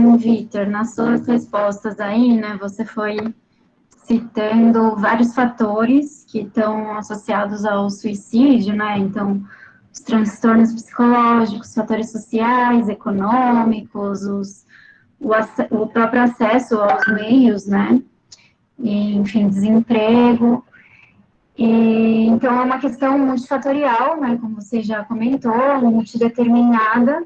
Então, Vitor, nas suas respostas aí, né, você foi citando vários fatores que estão associados ao suicídio, né? Então, os transtornos psicológicos, fatores sociais, econômicos, o próprio acesso aos meios, né? E, enfim, desemprego. E, então, é uma questão multifatorial, né? Como você já comentou, multideterminada.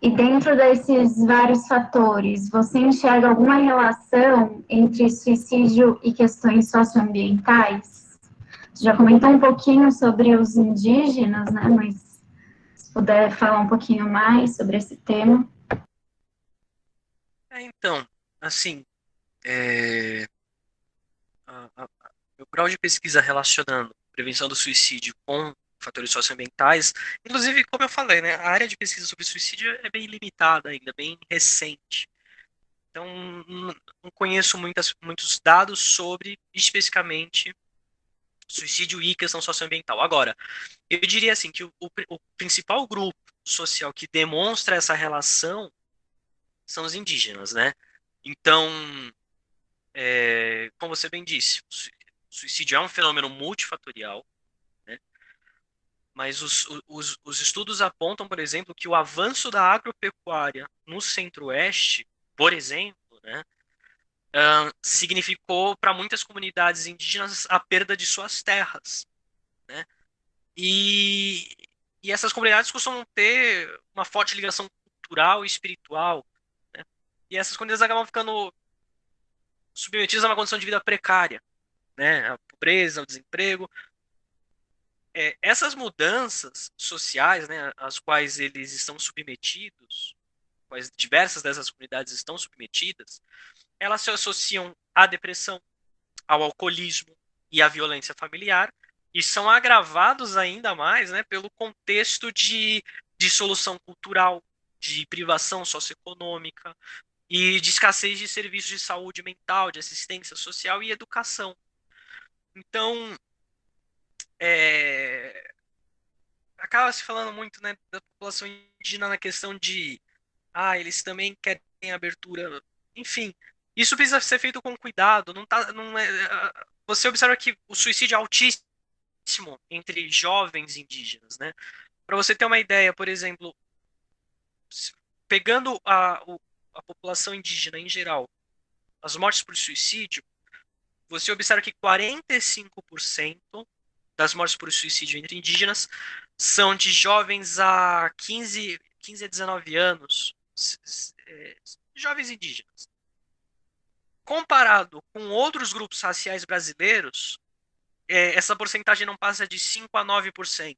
E dentro desses vários fatores, você enxerga alguma relação entre suicídio e questões socioambientais? Você já comentou um pouquinho sobre os indígenas, né? Mas se puder falar um pouquinho mais sobre esse tema. Então, assim, é, o grau de pesquisa relacionando prevenção do suicídio com fatores socioambientais, inclusive, como eu falei, né, a área de pesquisa sobre suicídio é bem limitada ainda, bem recente. Então, não conheço muitos dados sobre, especificamente, suicídio e questão socioambiental. Agora, eu diria assim que o principal grupo social que demonstra essa relação são os indígenas, né? Então, como você bem disse, o suicídio é um fenômeno multifatorial, né? Mas os estudos apontam, por exemplo, que o avanço da agropecuária no centro-oeste, por exemplo, né, significou para muitas comunidades indígenas a perda de suas terras, né? E, e essas comunidades costumam ter uma forte ligação cultural e espiritual, né? E essas comunidades acabam ficando submetidas a uma condição de vida precária, né? A pobreza, o desemprego. Essas mudanças sociais, né, às quais eles estão submetidos, quais diversas dessas comunidades estão submetidas, elas se associam à depressão, ao alcoolismo e à violência familiar, e são agravados ainda mais, né, pelo contexto de dissolução cultural, de privação socioeconômica e de escassez de serviços de saúde mental, de assistência social e educação. Então, é, acaba se falando muito, né, da população indígena na questão de, eles também querem abertura, enfim, isso precisa ser feito com cuidado, não tá, não é, você observa que o suicídio é altíssimo entre jovens indígenas, né? Para você ter uma ideia, por exemplo, pegando a população indígena em geral, as mortes por suicídio, você observa que 45% das mortes por suicídio entre indígenas são de jovens a 15 a 19 anos, jovens indígenas. Comparado com outros grupos raciais brasileiros, essa porcentagem não passa de 5 a 9%.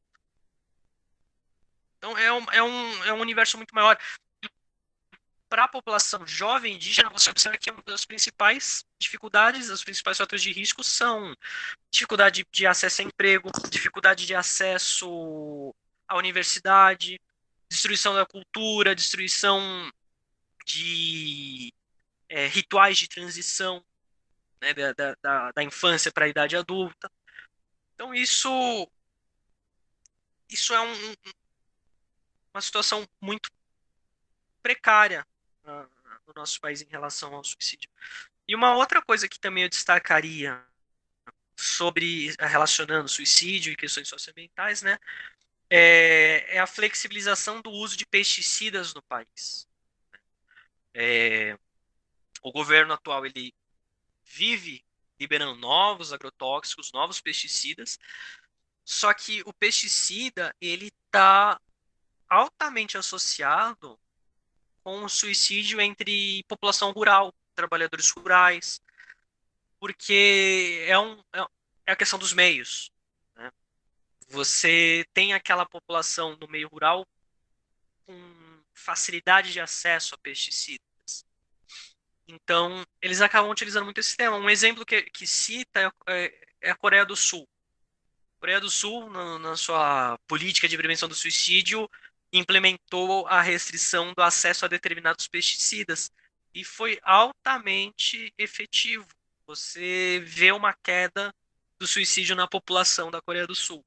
Então é um universo muito maior. Para a população jovem indígena, você observa que uma das principais dificuldades, os principais fatores de risco são dificuldade de acesso a emprego, dificuldade de acesso à universidade, destruição da cultura, destruição de rituais de transição, né, da infância para a idade adulta. Então isso é uma situação muito precária no nosso país em relação ao suicídio. E uma outra coisa que também eu destacaria sobre relacionando suicídio e questões socioambientais, né, é a flexibilização do uso de pesticidas no país. É, o governo atual ele vive liberando novos agrotóxicos, novos pesticidas, só que o pesticida ele está altamente associado com o suicídio entre população rural, trabalhadores rurais, porque é a questão dos meios, né? Você tem aquela população no meio rural com facilidade de acesso a pesticidas. Então, eles acabam utilizando muito esse sistema. Um exemplo que cita é a Coreia do Sul. A Coreia do Sul, na sua política de prevenção do suicídio, implementou a restrição do acesso a determinados pesticidas e foi altamente efetivo. Você vê uma queda do suicídio na população da Coreia do Sul,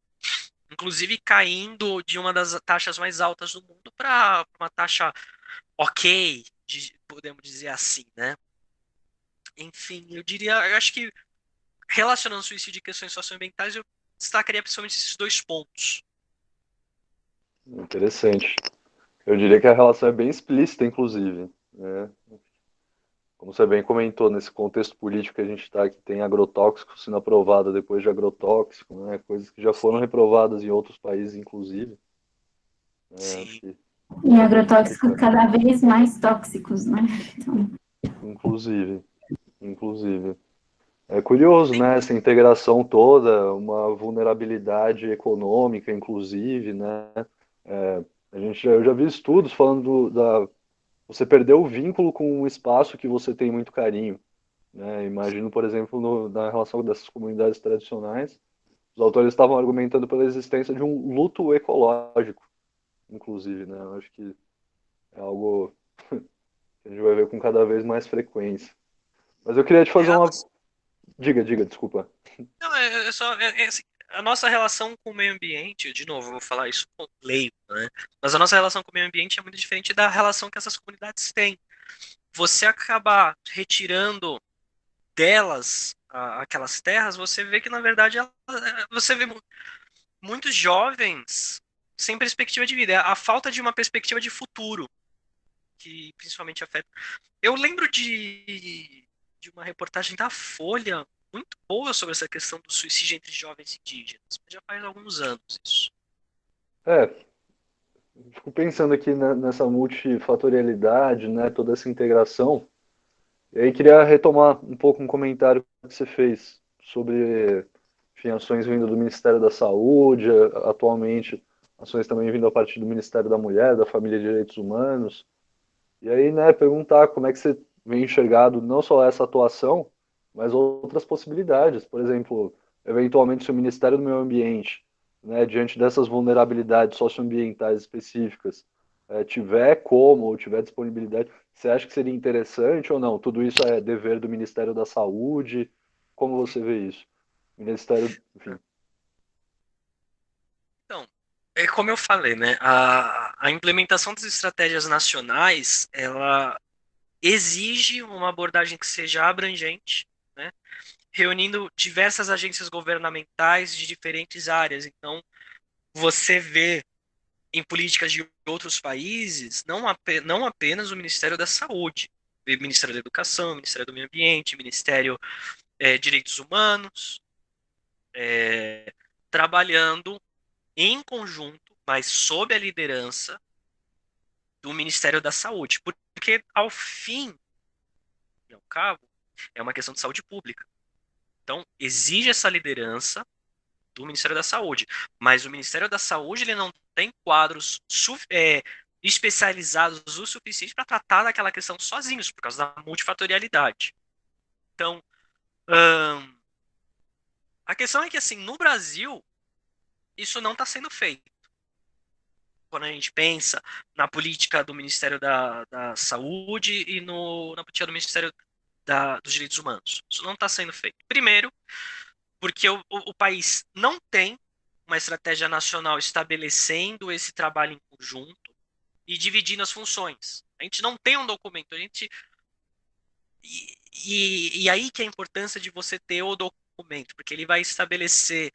inclusive caindo de uma das taxas mais altas do mundo para uma taxa ok podemos dizer assim, né? Enfim, eu acho que relacionando suicídio e questões socioambientais, eu destacaria principalmente esses dois pontos. Interessante. Eu diria que a relação é bem explícita, inclusive, né? Como você bem comentou, nesse contexto político que a gente está, que tem agrotóxico sendo aprovado depois de agrotóxico, né? Coisas que já foram reprovadas em outros países, inclusive. Acho Sim. que E é bem agrotóxicos explicado. cada vez mais tóxicos, né? Então, Inclusive, inclusive. É curioso, né? Essa integração toda, uma vulnerabilidade econômica, inclusive, né? Eu já vi estudos falando da você perdeu o vínculo com um espaço que você tem muito carinho, né? Imagino, por exemplo, na relação dessas comunidades tradicionais, os autores estavam argumentando pela existência de um luto ecológico, inclusive, né? Eu acho que é algo que a gente vai ver com cada vez mais frequência. Mas eu queria te É fazer a uma. nossa, Diga, desculpa. não, é só, assim, a nossa relação com o meio ambiente, de novo, eu vou falar isso com leigo, né? Mas a nossa relação com o meio ambiente é muito diferente da relação que essas comunidades têm. Você acabar retirando delas aquelas terras, você vê que, na verdade, você vê muitos jovens sem perspectiva de vida. É a falta de uma perspectiva de futuro que principalmente afeta. Eu lembro de uma reportagem da Folha muito boa sobre essa questão do suicídio entre jovens indígenas. Já faz alguns anos isso. É, fico pensando aqui nessa multifatorialidade, né? Toda essa integração. E aí queria retomar um pouco um comentário que você fez sobre, enfim, ações vindo do Ministério da Saúde, atualmente ações também vindo a partir do Ministério da Mulher, da Família e Direitos Humanos. E aí, né, perguntar como é que você vem enxergado não só essa atuação, mas outras possibilidades. Por exemplo, eventualmente se o Ministério do Meio Ambiente, né, diante dessas vulnerabilidades socioambientais específicas, tiver como ou tiver disponibilidade, você acha que seria interessante ou não? Tudo isso é dever do Ministério da Saúde? Como você vê isso? Ministério, enfim. Então, é como eu falei, né? A implementação das estratégias nacionais, ela exige uma abordagem que seja abrangente, né? Reunindo diversas agências governamentais de diferentes áreas. Então, você vê em políticas de outros países, não apenas o Ministério da Saúde, o Ministério da Educação, o Ministério do Meio Ambiente, o Ministério Direitos Humanos, trabalhando em conjunto, mas sob a liderança do Ministério da Saúde, porque ao fim e ao cabo é uma questão de saúde pública. Então exige essa liderança do Ministério da Saúde, mas o Ministério da Saúde ele não tem quadros especializados o suficiente para tratar daquela questão sozinhos, por causa da multifatorialidade. Então, a questão é que, assim, no Brasil, isso não está sendo feito. Quando a gente pensa na política do Ministério da Saúde e na política do Ministério dos Direitos Humanos. Isso não está sendo feito. Primeiro, porque o país não tem uma estratégia nacional estabelecendo esse trabalho em conjunto e dividindo as funções. A gente não tem um documento. E aí que é a importância de você ter o documento, porque ele vai estabelecer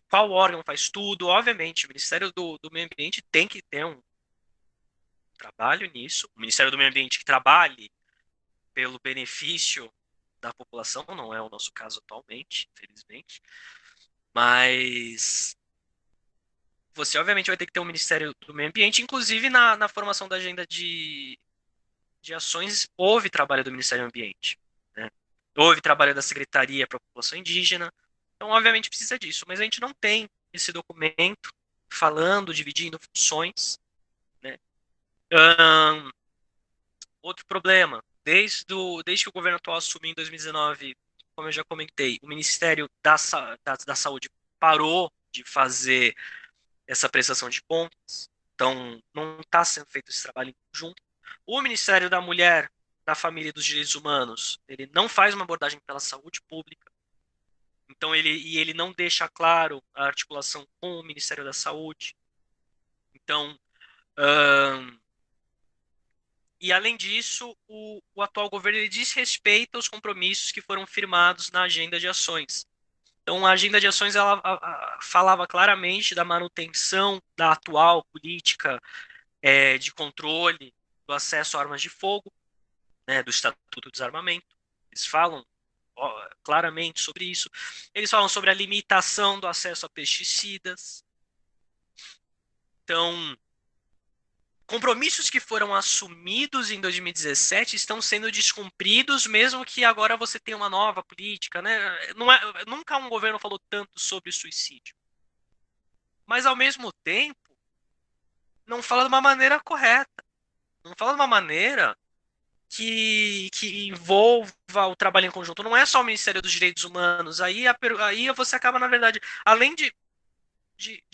qual órgão faz tudo. Obviamente, o Ministério do Meio Ambiente tem que ter um trabalho nisso. O Ministério do Meio Ambiente que trabalhe pelo benefício da população, não é o nosso caso atualmente, infelizmente. Mas você, obviamente, vai ter que ter um Ministério do Meio Ambiente, inclusive na formação da agenda de ações, houve trabalho do Ministério do Ambiente. Né? Houve trabalho da Secretaria para a População Indígena. Então, obviamente, precisa disso. Mas a gente não tem esse documento falando, dividindo funções. Né? Outro problema, desde que o governo atual assumiu em 2019, como eu já comentei, o Ministério da Saúde parou de fazer essa prestação de contas, então não está sendo feito esse trabalho em conjunto. O Ministério da Mulher, da Família e dos Direitos Humanos, ele não faz uma abordagem pela saúde pública, então ele não deixa claro a articulação com o Ministério da Saúde. Então, E, além disso, o atual governo ele desrespeita os compromissos que foram firmados na agenda de ações. Então, a agenda de ações ela falava claramente da manutenção da atual política de controle do acesso a armas de fogo, né, do Estatuto do Desarmamento. Eles falam claramente sobre isso. Eles falam sobre a limitação do acesso a pesticidas. Então, compromissos que foram assumidos em 2017 estão sendo descumpridos, mesmo que agora você tenha uma nova política, né? Nunca um governo falou tanto sobre suicídio. Mas, ao mesmo tempo, não fala de uma maneira correta. Não fala de uma maneira que envolva o trabalho em conjunto. Não é só o Ministério dos Direitos Humanos. Aí você acaba, na verdade, além de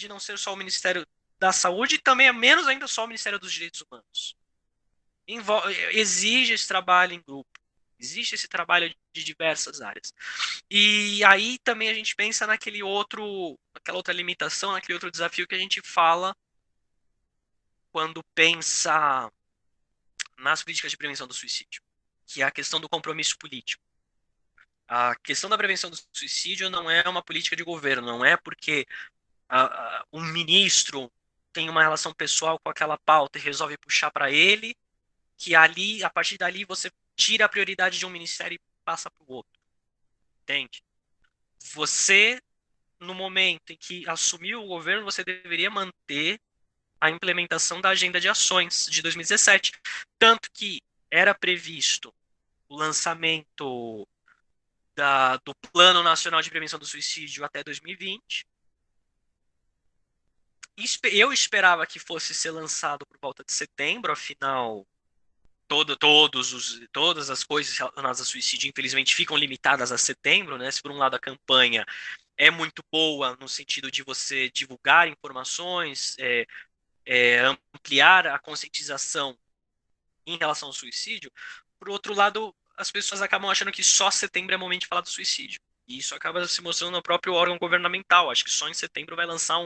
não ser só o Ministério da Saúde, também é menos ainda só o Ministério dos Direitos Humanos. Exige esse trabalho em grupo. Existe esse trabalho de diversas áreas. E aí também a gente pensa naquela outra limitação, naquele outro desafio que a gente fala quando pensa nas políticas de prevenção do suicídio, que é a questão do compromisso político. A questão da prevenção do suicídio não é uma política de governo, não é porque um ministro tem uma relação pessoal com aquela pauta e resolve puxar para ele, que ali, a partir dali, você tira a prioridade de um ministério e passa para o outro. Entende? Você, no momento em que assumiu o governo, você deveria manter a implementação da agenda de ações de 2017. Tanto que era previsto o lançamento do Plano Nacional de Prevenção do Suicídio até 2020. Eu esperava que fosse ser lançado por volta de setembro, afinal, todas as coisas relacionadas a suicídio, infelizmente, ficam limitadas a setembro, né? Se por um lado a campanha é muito boa no sentido de você divulgar informações, ampliar a conscientização em relação ao suicídio, por outro lado, as pessoas acabam achando que só setembro é momento de falar do suicídio. E isso acaba se mostrando no próprio órgão governamental. Acho que só em setembro vai lançar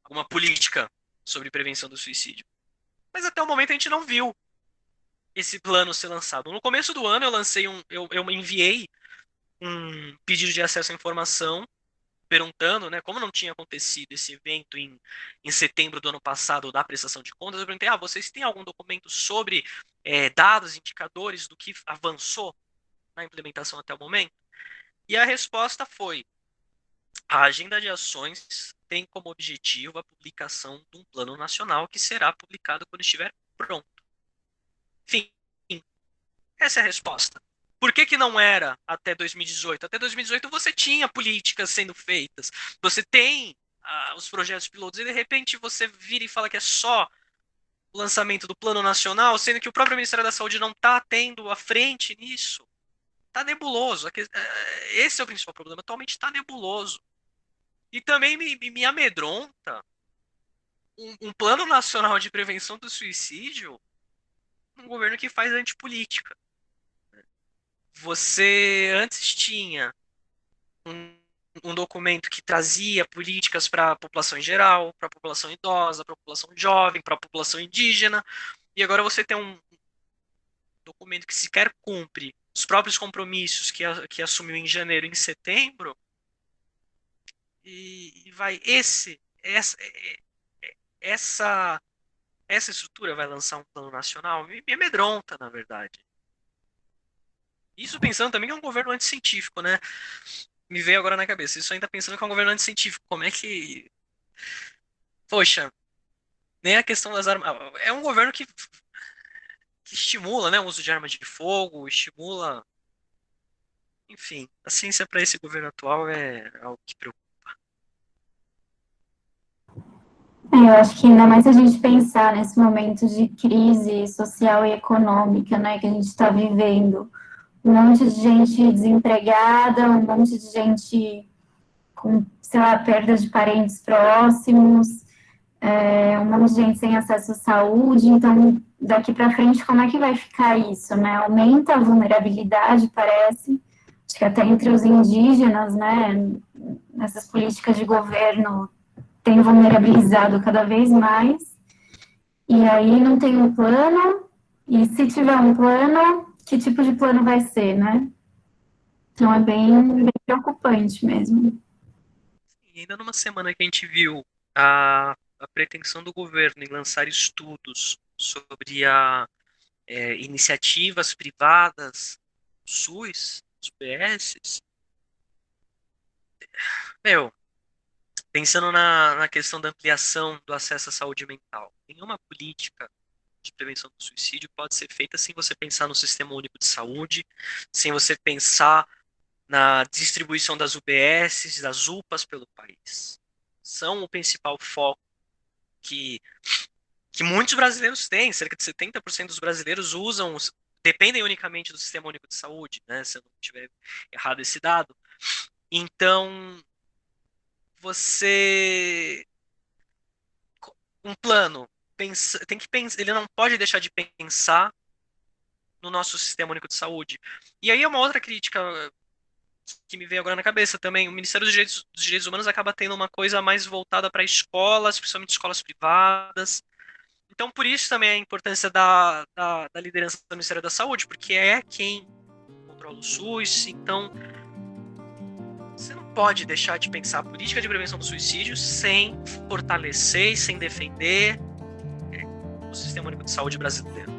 uma política sobre prevenção do suicídio. Mas até o momento a gente não viu esse plano ser lançado. No começo do ano eu enviei um pedido de acesso à informação perguntando, né, como não tinha acontecido esse evento em setembro do ano passado da prestação de contas, eu perguntei, vocês têm algum documento sobre dados, indicadores do que avançou na implementação até o momento? E a resposta foi, a agenda de ações tem como objetivo a publicação de um plano nacional que será publicado quando estiver pronto. Enfim, essa é a resposta. Por que não era até 2018? Até 2018 você tinha políticas sendo feitas, você tem os projetos pilotos, e de repente você vira e fala que é só o lançamento do Plano Nacional, sendo que o próprio Ministério da Saúde não está tendo a frente nisso. Está nebuloso. Esse é o principal problema. Atualmente está nebuloso. E também me amedronta um Plano Nacional de Prevenção do Suicídio, um governo que faz antipolítica. Você antes tinha um documento que trazia políticas para a população em geral, para a população idosa, para a população jovem, para a população indígena, e agora você tem um documento que sequer cumpre os próprios compromissos que assumiu em janeiro e em setembro, e vai essa estrutura vai lançar um plano nacional, me amedronta, na verdade. Isso pensando também que é um governo anticientífico, né? Me veio agora na cabeça. Isso ainda pensando que é um governo anticientífico. Como é que... Poxa, nem a questão das armas... É um governo que estimula, né, o uso de armas de fogo, estimula... Enfim, a ciência para esse governo atual é algo que preocupa. Eu acho que ainda mais se a gente pensar nesse momento de crise social e econômica, né, que a gente está vivendo, um monte de gente desempregada, um monte de gente com, sei lá, perda de parentes próximos, um monte de gente sem acesso à saúde. Então, daqui para frente, como é que vai ficar isso, né? Aumenta a vulnerabilidade, parece, acho que até entre os indígenas, né, nessas políticas de governo tem vulnerabilizado cada vez mais, e aí não tem um plano, E se tiver um plano, que tipo de plano vai ser, né? Então é bem preocupante mesmo. E ainda numa semana que a gente viu a pretensão do governo em lançar estudos sobre iniciativas privadas, SUS, os PS, meu, pensando na questão da ampliação do acesso à saúde mental, nenhuma política de prevenção do suicídio pode ser feita sem você pensar no Sistema Único de Saúde, sem você pensar na distribuição das UBSs, das UPAs pelo país. São o principal foco que, que muitos brasileiros têm, cerca de 70% dos brasileiros dependem unicamente do Sistema Único de Saúde, né, se eu não tiver errado esse dado. Então, você um plano tem que pensar, ele não pode deixar de pensar no nosso Sistema Único de Saúde. E aí é uma outra crítica que me veio agora na cabeça também. O Ministério dos Direitos Humanos acaba tendo uma coisa mais voltada para escolas, principalmente escolas privadas. Então, por isso também a importância da liderança do Ministério da Saúde, porque é quem controla o SUS. Então, você não pode deixar de pensar a política de prevenção do suicídio sem fortalecer e sem defender o Sistema Único de Saúde brasileiro.